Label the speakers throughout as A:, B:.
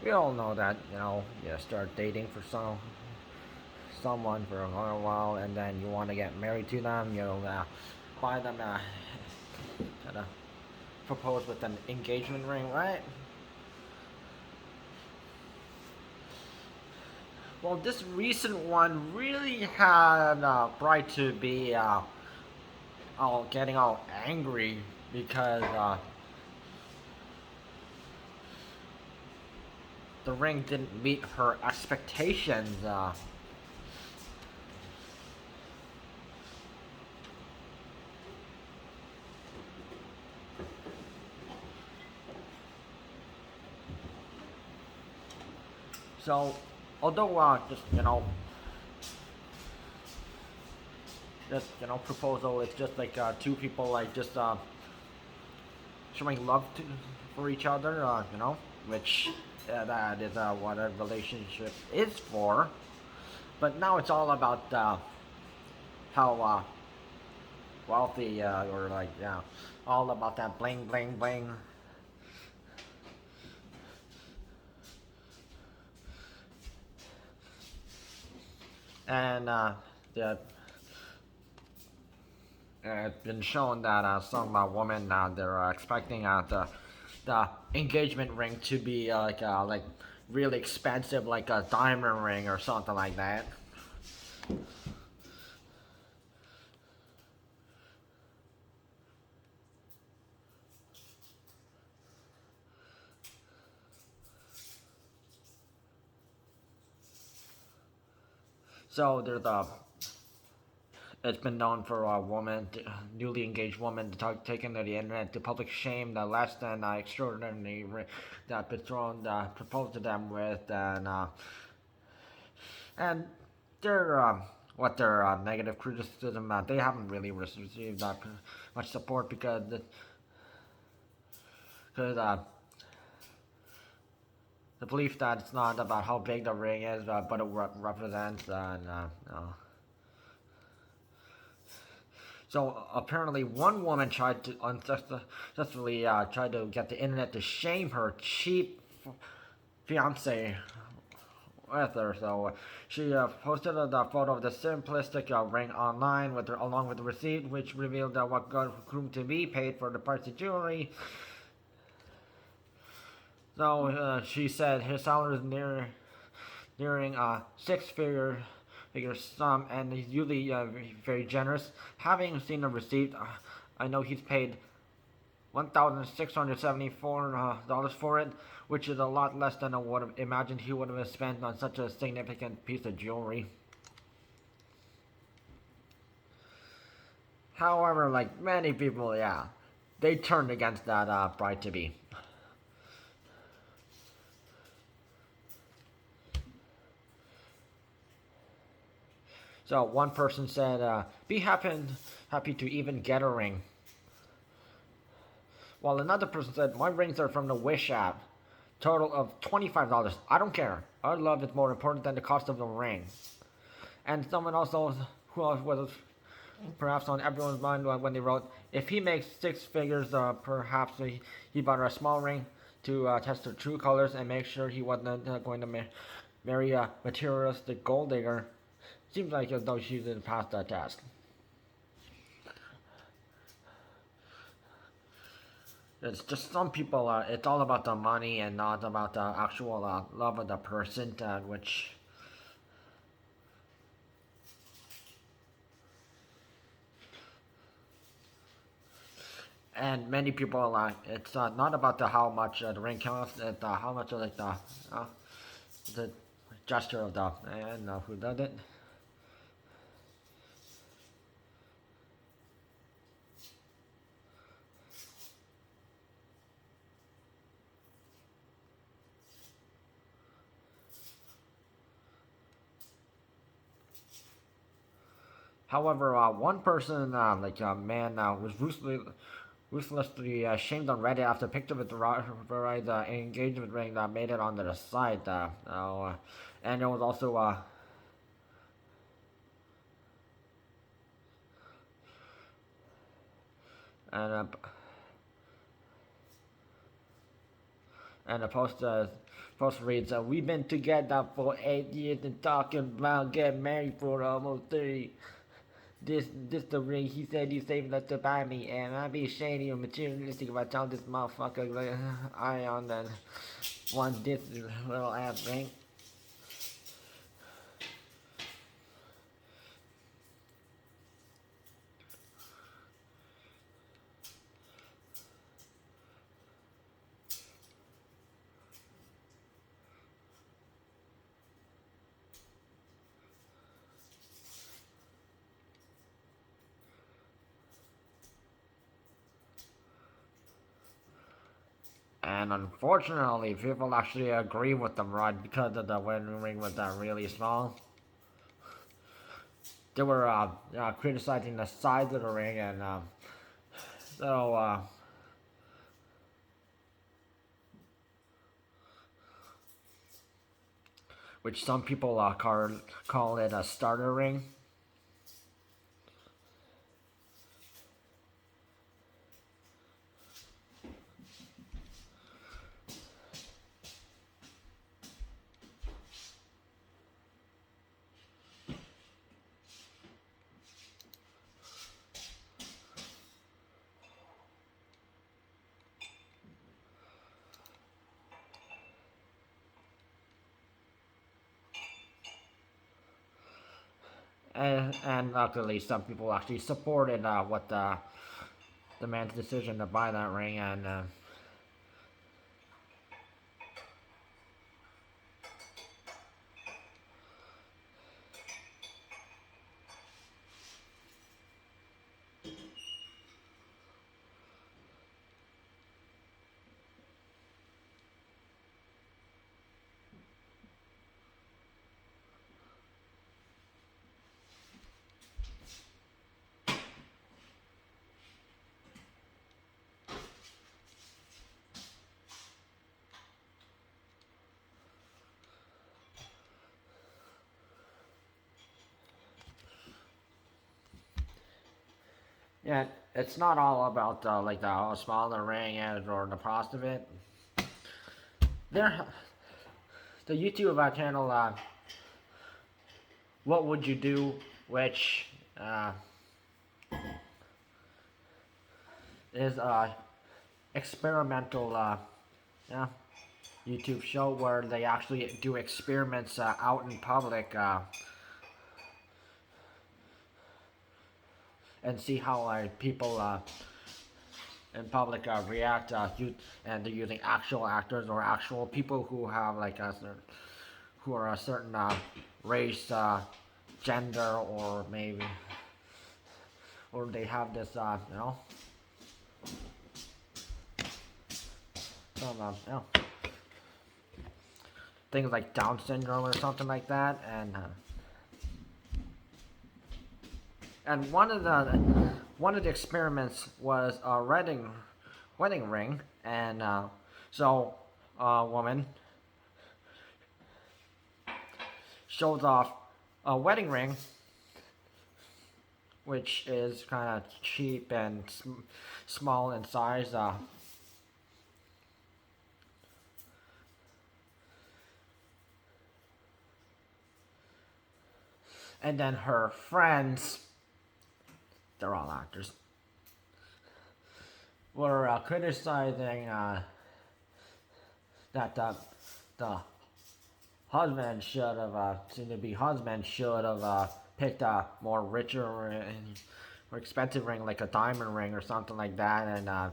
A: we all know that, you start dating for someone for a little while, and then you want to get married to them. Buy them kind of propose with an engagement ring, right? Well, this recent one really had Bright to be all getting all angry because the ring didn't meet her expectations. So, although just proposal, it's just like two people like just showing love for each other. Which that is what a relationship is for. But now it's all about how wealthy or like all about that bling bling bling. And the it's been shown that some women they're expecting the engagement ring to be like really expensive, like a diamond ring or something like that. So there's a it's been known for a woman, newly engaged woman, to taking to the internet to public shame the less than extraordinary that Patron proposed to them with, and their what their negative criticism they haven't really received that much support because the belief that it's not about how big the ring is, but it represents So apparently, one woman tried to unsuccessfully tried to get the internet to shame her cheap fiance with her. So she posted the photo of the simplistic ring online along with the receipt, which revealed what groom to be paid for the price of jewelry. So she said his salary is nearing six figure sum, and he's usually very generous. Having seen the receipt, I know he's paid $1,674 for it, which is a lot less than I would have imagined he would have spent on such a significant piece of jewelry. However, like many people, yeah, they turned against that bride to be. So one person said, "Be happy to even get a ring," while another person said, "My rings are from the Wish app. Total of $25. I don't care. Our love is more important than the cost of the ring." And someone also who was perhaps on everyone's mind when they wrote, "If he makes six figures, perhaps he bought her a small ring to test her true colors and make sure he wasn't going to marry a materialistic gold digger." Seems like as though she didn't pass that test. It's just some people. It's all about the money and not about the actual love of the person, which. And many people, it's not about how much the ring costs, it's how much like the gesture of the man who does it. However, one person, like a man, was ruthlessly shamed on Reddit after a picture of the bride's engagement ring that made it onto the site. And there was also and And the post reads, "We've been together for 8 years and talking about getting married for almost 30. This the ring he said you saved up to buy me, and I'd be shady or materialistic if I tell this motherfucker like, I on the one this little ass ring." And unfortunately, people actually agree with them, right? Because of the wedding ring was really small. They were criticizing the size of the ring, and so which some people call it a starter ring. And luckily, some people actually supported what the man's decision to buy that ring, yeah, it's not all about like how small the ring is or the cost of it. There, the YouTube channel, "What Would You Do," which is experimental yeah, YouTube show where they actually do experiments out in public and see how people in public react and they're using actual actors or actual people who have like who are a certain race, gender, or maybe or they have this some things like Down syndrome or something like that, and one of the experiments was a wedding ring, and so a woman shows off a wedding ring, which is kind of cheap and small in size. And then her friends, they're all actors, were criticizing that the husband should have, soon to be husband should have picked a more richer or expensive ring, like a diamond ring or something like that. And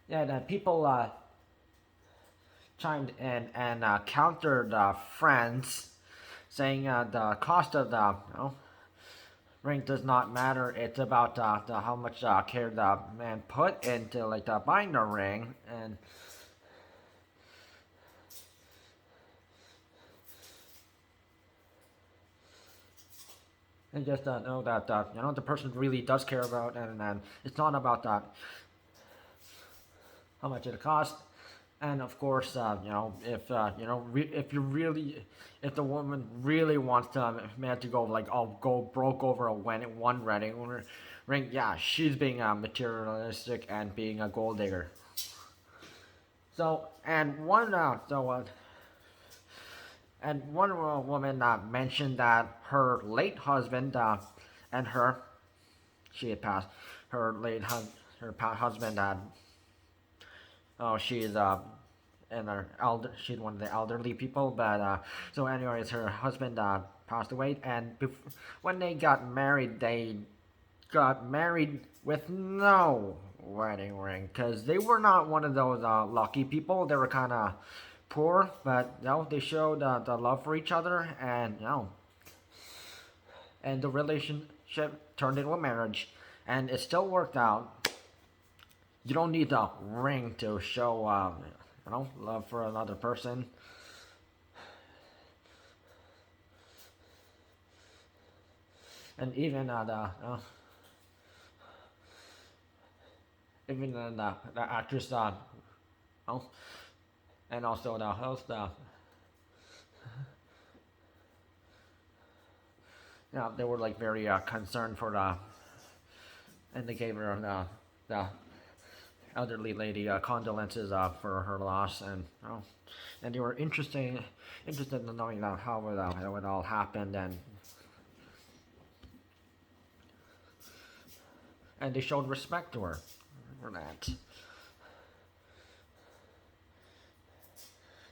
A: yeah, then people chimed in and countered friends, saying the cost of the ring does not matter. It's about how much care the man put into like buying the ring, and just know that the person really does care about, and it's not about how much it costs. And of course, if the woman really wants the man to go like, I'll go broke over one wedding ring, yeah, she's being materialistic and being a gold digger. So and one and one woman mentioned that her late husband and her she had passed. Her husband had she's and her elder she's one of the elderly people, but so anyways her husband passed away, and when they got married with no wedding ring because they were not one of those lucky people. They were kind of poor, but they showed the love for each other, and and the relationship turned into a marriage, and it still worked out. You don't need a ring to show love for another person. And even the actress oh, and also the host they were like very concerned for and they gave her the elderly lady condolences for her loss, and they were interested in knowing how it all happened, and they showed respect to her for that.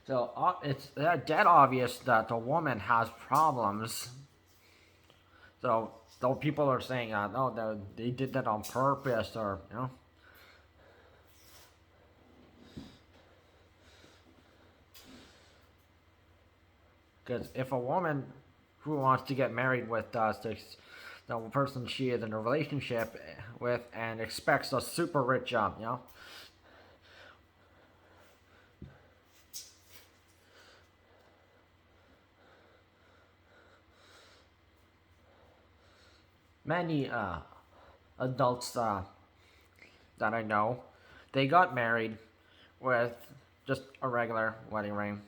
A: So it's dead obvious that the woman has problems. So though people are saying, no, they did that on purpose, or because if a woman who wants to get married with the person she is in a relationship with and expects a super rich job, many adults that I know, they got married with just a regular wedding ring.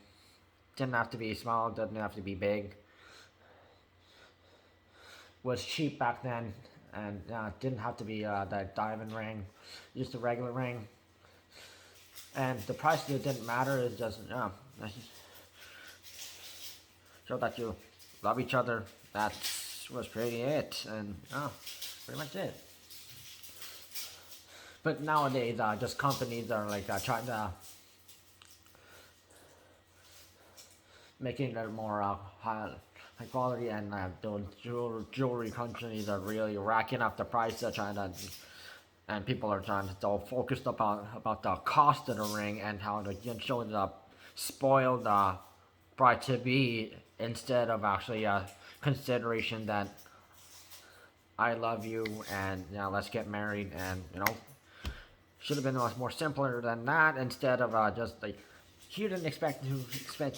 A: Didn't have to be small, didn't have to be big. Was cheap back then, and didn't have to be that diamond ring, just a regular ring. And the price of it didn't matter. It's just show that you love each other. That was pretty it, and pretty much it. But nowadays, just companies are like trying to making it more high quality, and those jewelry companies are really racking up the price. They're trying to, and people are trying to so focused about the cost of the ring and how to show the spoiled bride to be, instead of actually consideration that I love you and let's get married, and should have been much more simpler than that, instead of just like, you didn't expect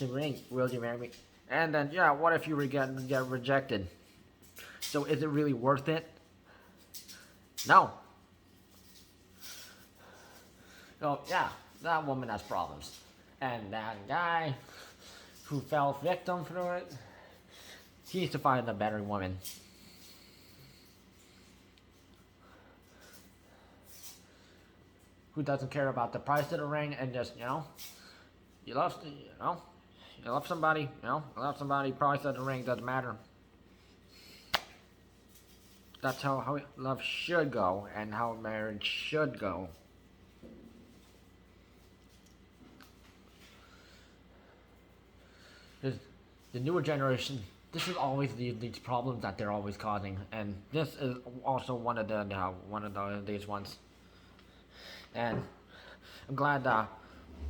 A: a ring, will you marry me? And then what if you get rejected? So is it really worth it? No. So that woman has problems, and that guy who fell victim through it, he needs to find a better woman. Who doesn't care about the price of the ring, and just you love somebody, price of the ring doesn't matter. That's how love should go, and how marriage should go. Because the newer generation, this is always these problems that they're always causing, and this is also one of these ones. And I'm glad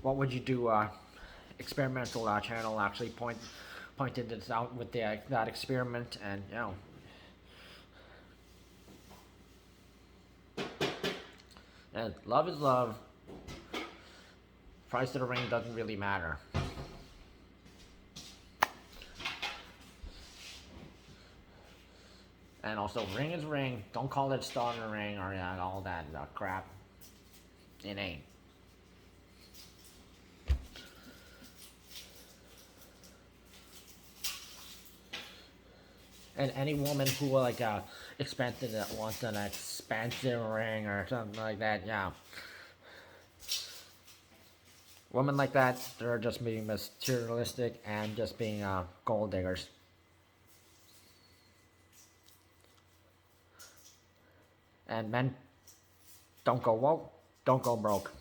A: What Would You Do experimental channel actually pointed this out with that experiment, and and love is love. Price of the ring doesn't really matter. And also, ring is ring. Don't call it starter ring or all that crap. It ain't. And any woman who expensive that wants an expensive ring or something like that, Women like that, they're just being materialistic and just being gold diggers. And men, don't go woke, don't go broke.